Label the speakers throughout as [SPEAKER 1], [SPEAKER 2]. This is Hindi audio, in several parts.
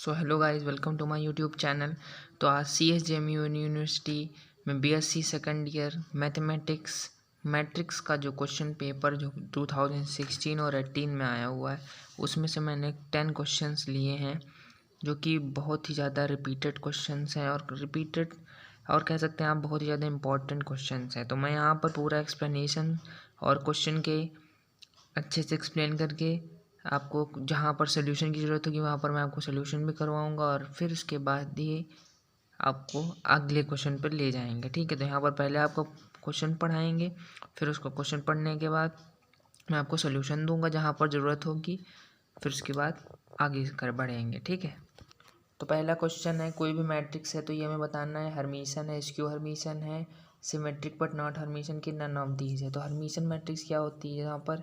[SPEAKER 1] So hello guys, welcome to my YouTube channel. तो आज CSJMU यूनिवर्सिटी में BSc सेकंड ईयर मैट्रिक्स का जो क्वेश्चन पेपर जो 2016 और 18 में आया हुआ है, उसमें से मैंने 10 क्वेश्चंस लिए हैं जो कि बहुत ही ज़्यादा रिपीटेड क्वेश्चंस हैं और कह सकते हैं आप बहुत ही ज़्यादा इंपॉर्टेंट क्वेश्चंस हैं। तो मैं यहाँ पर पूरा एक्सप्लेनेशन और क्वेश्चन के अच्छे से एक्सप्लेन करके आपको जहाँ पर सोल्यूशन की ज़रूरत होगी वहाँ पर मैं आपको सोल्यूशन भी करवाऊँगा और फिर उसके बाद ये आपको अगले क्वेश्चन पर ले जाएंगे। ठीक है, तो यहाँ पर पहले आपको क्वेश्चन पढ़ाएंगे, फिर उसको क्वेश्चन पढ़ने के बाद मैं आपको सोल्यूशन दूंगा जहाँ पर ज़रूरत होगी, फिर उसके बाद आगे कर बढ़ेंगे। ठीक है, तो पहला क्वेश्चन है, कोई भी मैट्रिक्स है तो ये हमें बताना है हर्मिशन है, स्क्यू हर्मिशन है, सिमेट्रिक बट नॉट हर्मिशन की, नन ऑफ दीज है। तो हर्मिशन मैट्रिक्स क्या होती है, यहाँ पर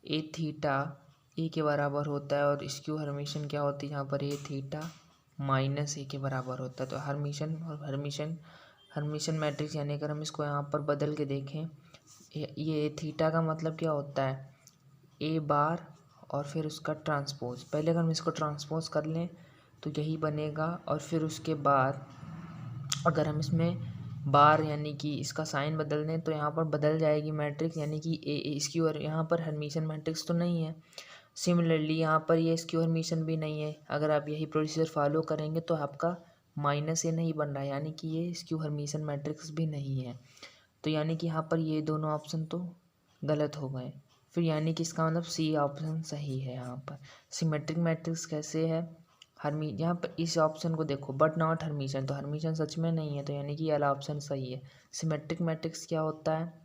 [SPEAKER 1] ए थीटा ए के बराबर होता है, और स्क्यू हर्मिशन क्या होती है, यहाँ पर ए थीटा माइनस ए के बराबर होता है। तो हर्मिशन मैट्रिक्स यानी अगर हम इसको यहाँ पर बदल के देखें, ये थीटा का मतलब क्या होता है, ए बार और फिर उसका ट्रांसपोज। पहले अगर हम इसको ट्रांसपोज कर लें तो यही बनेगा, और फिर उसके बाद अगर हम इसमें बार यानी कि इसका साइन बदल दें तो यहाँ पर बदल जाएगी मैट्रिक्स, यानी कि ए स्क्यू। और यहाँ पर हर्मिशन मैट्रिक्स तो नहीं है, सिमिलरली यहाँ पर ये स्क्यू हर्मिशन भी नहीं है। अगर आप यही प्रोसीजर फॉलो करेंगे तो आपका माइनस ए नहीं बन रहा है, यानी कि ये स्क्यू हर्मिशन मैट्रिक्स भी नहीं है। तो यानी कि यहाँ पर ये दोनों ऑप्शन तो गलत हो गए, फिर यानी कि इसका मतलब सी ऑप्शन सही है। यहाँ पर सिमेट्रिक मैट्रिक्स कैसे है, यहाँ पर इस ऑप्शन को देखो, बट नॉट हर्मिशन, तो हर्मिशन सच में नहीं है, तो यानी कि ये वाला ऑप्शन सही है। सिमेट्रिक मैट्रिक्स क्या होता है,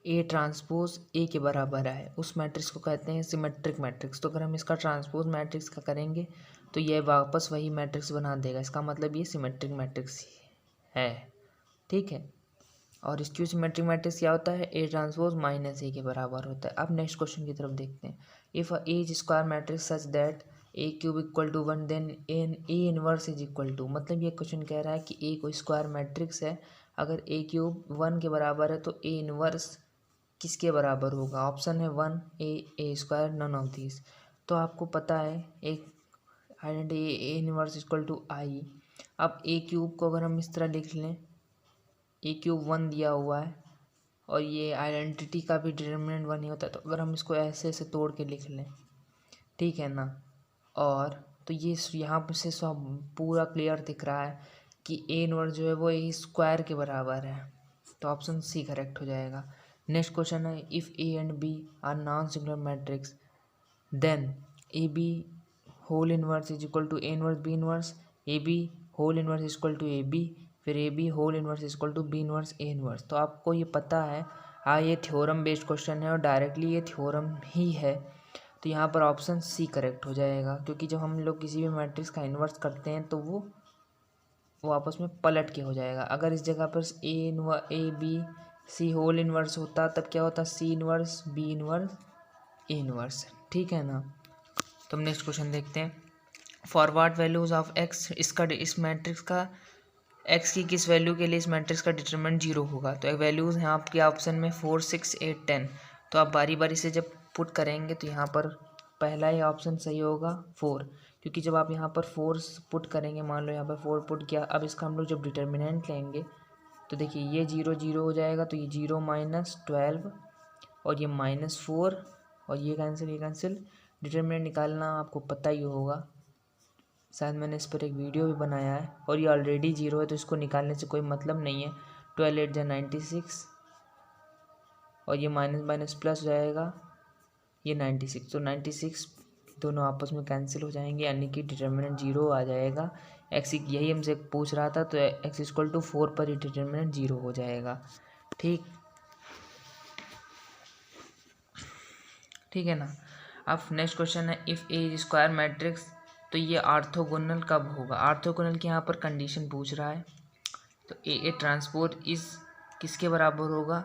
[SPEAKER 1] ए ट्रांसपोज ए के बराबर है, उस मैट्रिक्स को कहते हैं सिमेट्रिक मैट्रिक्स। तो अगर हम इसका ट्रांसपोज मैट्रिक्स का करेंगे तो ये वापस वही मैट्रिक्स बना देगा, इसका मतलब ये सिमेट्रिक मैट्रिक्स है। ठीक है, और स्क्यू सिमेट्रिक मैट्रिक्स क्या होता है, ए ट्रांसपोज माइनस ए के बराबर होता है। अब नेक्स्ट क्वेश्चन की तरफ देखते हैं, if A is square matrix such that A cube equal to 1 then A inverse is equal to. मतलब ये क्वेश्चन कह रहा है कि ए कोई स्क्वायर मैट्रिक्स है, अगर ए क्यूब 1 के बराबर है तो ए इनवर्स किसके बराबर होगा। ऑप्शन है 1 A square, none of this. तो आपको पता है एक identity A inverse equal to I. अब ए क्यूब को अगर हम इस तरह लिख लें, ए क्यूब 1 दिया हुआ है और ये आइडेंटिटी का भी डिटर्मिनेंट 1 ही होता है, तो अगर हम इसको ऐसे ऐसे तोड़ के लिख लें, ठीक है ना, और तो ये यहाँ पर से सब पूरा क्लियर दिख रहा है कि ए इनवर्स जो है वो ए स्क्वायर के बराबर है, तो ऑप्शन सी करेक्ट हो जाएगा। नेक्स्ट क्वेश्चन है, if A and B are non singular matrix then A B whole inverse is equal to A inverse B inverse, A B whole inverse is equal to A B, फिर A B whole inverse is equal to B inverse A inverse. तो आपको ये पता है, हाँ ये थ्योरम बेस्ड क्वेश्चन है और डायरेक्टली ये थ्योरम ही है, तो यहाँ पर ऑप्शन सी करेक्ट हो जाएगा, क्योंकि जब हम लोग किसी भी मैट्रिक्स का इन्वर्स करते हैं तो वो आपस में पलट के हो जाएगा। अगर इस जगह पर A B C whole inverse होता तब क्या होता, C inverse B inverse A inverse. ठीक है ना, तो हम नेक्स्ट क्वेश्चन देखते हैं, फॉरवर्ड वैल्यूज ऑफ एक्स, इस मैट्रिक्स का एक्स की किस वैल्यू के लिए इस मैट्रिक्स का डिटरमिनेंट 0 होगा। तो वैल्यूज़ हैं आपके ऑप्शन में 4 6 8 10। तो आप बारी बारी से जब पुट करेंगे तो यहाँ पर पहला ही ऑप्शन सही होगा 4, क्योंकि जब आप यहाँ पर 4 पुट करेंगे, मान लो यहाँ पर 4 पुट किया, अब इसका हम लोग जब डिटर्मिनेंट लेंगे तो देखिए ये 0 0 हो जाएगा, तो ये 0 माइनस 12 और ये -4 और ये कैंसिल। डिटर्मिनेंट निकालना आपको पता ही होगा, शायद मैंने इस पर एक वीडियो भी बनाया है, और ये ऑलरेडी 0 है तो इसको निकालने से कोई मतलब नहीं है। 12 8 96 और ये माइनस माइनस प्लस हो जाएगा, ये 96, तो 96 दोनों आपस में कैंसिल हो जाएंगे, यानी कि डिटर्मिनेंट 0 आ जाएगा। एक्स यही हमसे पूछ रहा था, तो एक्स इक्वल टू 4 पर ही डिटर्मिनेंट 0 हो जाएगा। ठीक है ना। अब नेक्स्ट क्वेश्चन है, if A is square matrix, तो ये ऑर्थोगोनल कब होगा। ऑर्थोगोनल की यहाँ पर कंडीशन पूछ रहा है, तो ए ट्रांसपोज इस किसके बराबर होगा,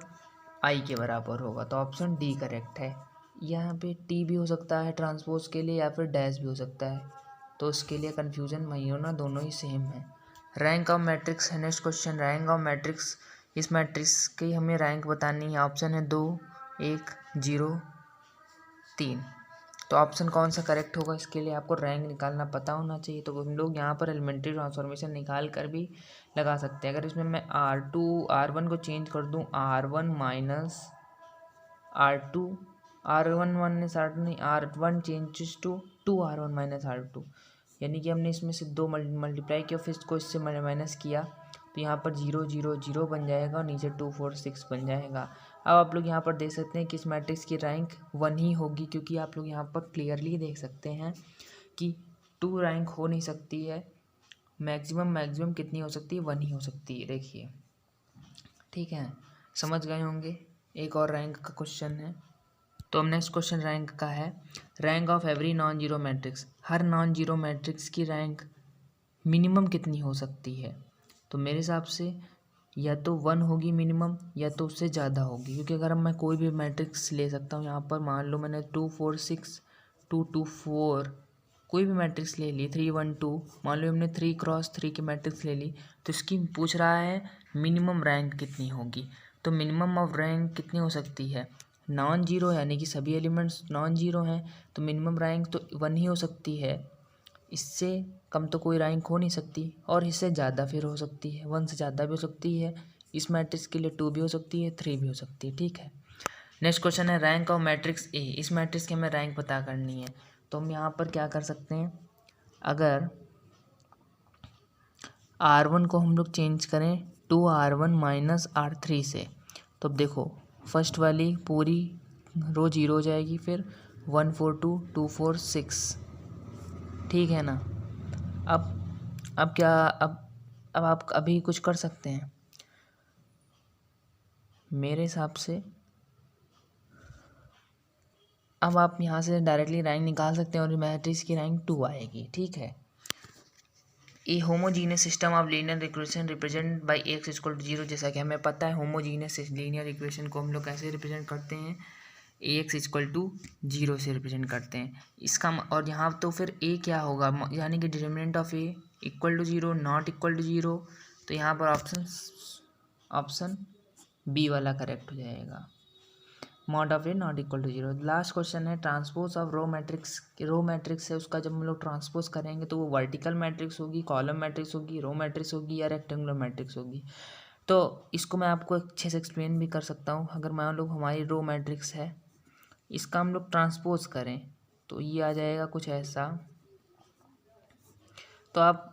[SPEAKER 1] आई के बराबर होगा, तो ऑप्शन डी करेक्ट है। यहाँ पे टी भी हो सकता है ट्रांसपोज के लिए, या फिर डैश भी हो सकता है, तो उसके लिए कन्फ्यूजन मत होना, दोनों ही सेम है। रैंक ऑफ मैट्रिक्स है next question, rank of matrix, इस मैट्रिक्स की हमें रैंक बतानी है। ऑप्शन है 2 1 0 3। तो ऑप्शन कौन सा करेक्ट होगा, इसके लिए आपको रैंक निकालना पता होना चाहिए। तो हम लोग यहाँ पर एलिमेंट्री ट्रांसफॉर्मेशन निकाल कर भी लगा सकते हैं। अगर इसमें मैं R1 को चेंज कर दूँ R1 minus R2, R1 minus R2 नहीं, R1 changes to 2R1 minus R2, यानी कि हमने इसमें से 2 मल्टीप्लाई किया, फिर इसको इससे माइनस किया, तो यहाँ पर 0 0 0 बन जाएगा और नीचे 2 4 6 बन जाएगा। अब आप लोग यहाँ पर देख सकते हैं कि इस मैट्रिक्स की रैंक 1 ही होगी, क्योंकि आप लोग यहाँ पर क्लियरली देख सकते हैं कि 2 रैंक हो नहीं सकती है। मैक्सिमम कितनी हो सकती है, 1 ही हो सकती है। देखिए ठीक है, समझ गए होंगे। एक और रैंक का क्वेश्चन है, तो अब नेक्स्ट क्वेश्चन रैंक का है। Rank of every non zero matrix, her non zero matrix की रैंक मिनिमम कितनी हो सकती है। तो मेरे हिसाब से या तो 1 होगी मिनिमम, या तो उससे ज़्यादा होगी, क्योंकि अगर मैं कोई भी मैट्रिक्स ले सकता हूँ। यहाँ पर मान लो मैंने 2 4 6 2 2 4 कोई भी मैट्रिक्स ले ली, 3 1 2, मान लो हमने 3 क्रॉस 3 की मैट्रिक्स ले ली, तो इसकी पूछ रहा है मिनिमम रैंक कितनी होगी। तो मिनिमम ऑफ रैंक कितनी हो सकती है, नॉन जीरो, यानी कि सभी एलिमेंट्स नॉन जीरो हैं, तो मिनिमम रैंक तो 1 ही हो सकती है। इससे कम तो कोई रैंक हो नहीं सकती, और इससे ज़्यादा फिर हो सकती है, 1 से ज़्यादा भी हो सकती है। इस मैट्रिक्स के लिए 2 भी हो सकती है, 3 भी हो सकती है। ठीक है, नेक्स्ट क्वेश्चन है रैंक ऑफ मैट्रिक्स ए। इस मैट्रिक्स की हमें रैंक पता करनी है, तो हम यहाँ पर क्या कर सकते हैं, अगर R1 को हम लोग चेंज करें 2R1 माइनस R3 से, तो अब देखो फर्स्ट वाली पूरी रो 0 हो जाएगी, फिर 1 4 2 2 4 6, ठीक है ना। अब क्या, अब आप अभी कुछ कर सकते हैं मेरे हिसाब से। अब आप यहाँ से डायरेक्टली रैंक निकाल सकते हैं और मैट्रिक्स की रैंक 2 आएगी। ठीक है, a homogeneous system of linear equation represent by X equal to 0। जैसा कि हमें पता है होमोजीनियस लीनियर इक्वेशन को हम लोग कैसे रिप्रेजेंट करते हैं, एक्स इक्वल टू 0 से रिप्रेजेंट करते हैं इसका। और यहाँ तो फिर ए क्या होगा, यानी कि determinant of A equal to 0 not equal to 0, तो यहाँ पर ऑप्शन बी वाला करेक्ट हो जाएगा, mod of A not equal to 0। Last question है transpose of row matrix. Row matrix है, उसका जब हम लोग ट्रांसपोज करेंगे तो वो वर्टिकल मैट्रिक्स होगी, कॉलम मैट्रिक्स होगी, रो मैट्रिक्स होगी, या रेक्टेंगुलर मैट्रिक्स होगी। तो इसको मैं आपको अच्छे से एक्सप्लेन भी कर सकता हूँ। अगर मान लो हमारी रो मैट्रिक्स है, इसका हम लोग ट्रांसपोज करें तो ये आ जाएगा कुछ ऐसा। तो आप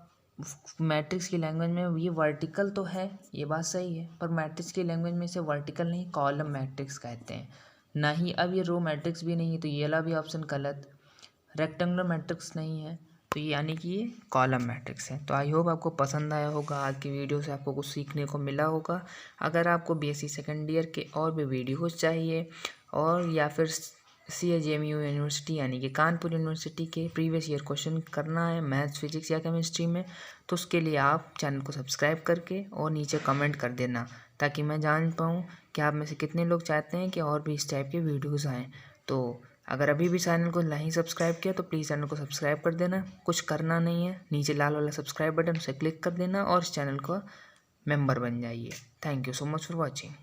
[SPEAKER 1] मैट्रिक्स की लैंग्वेज में ये वर्टिकल तो है, ये बात सही है, पर मैट्रिक्स की लैंग्वेज में इसे वर्टिकल नहीं कॉलम मैट्रिक्स कहते हैं ना ही। अब ये रो मैट्रिक्स भी नहीं है, तो ये वाला भी ऑप्शन गलत। रेक्टेंगुलर मैट्रिक्स नहीं है, तो ये यानी कि ये कॉलम मैट्रिक्स है। तो आई होप आपको पसंद आया होगा, आज की वीडियो से आपको कुछ सीखने को मिला होगा। अगर आपको बीएससी सेकेंड ईयर के और भी वीडियोज़ चाहिए, और या फिर CAJMU यूनिवर्सिटी यानी कि कानपुर यूनिवर्सिटी के प्रीवियस ईयर क्वेश्चन करना है मैथ्स फिजिक्स या केमिस्ट्री में, तो उसके लिए आप चैनल को सब्सक्राइब करके और नीचे कमेंट कर देना, ताकि मैं जान पाऊँ कि आप में से कितने लोग चाहते हैं कि और भी इस टाइप के वीडियोज़ आएँ। तो अगर अभी भी चैनल को नहीं सब्सक्राइब किया तो प्लीज़ चैनल को सब्सक्राइब कर देना, कुछ करना नहीं है, नीचे लाल वाला सब्सक्राइब बटन उसे क्लिक कर देना और इस चैनल का मेंबर बन जाइए। Thank you so much for watching.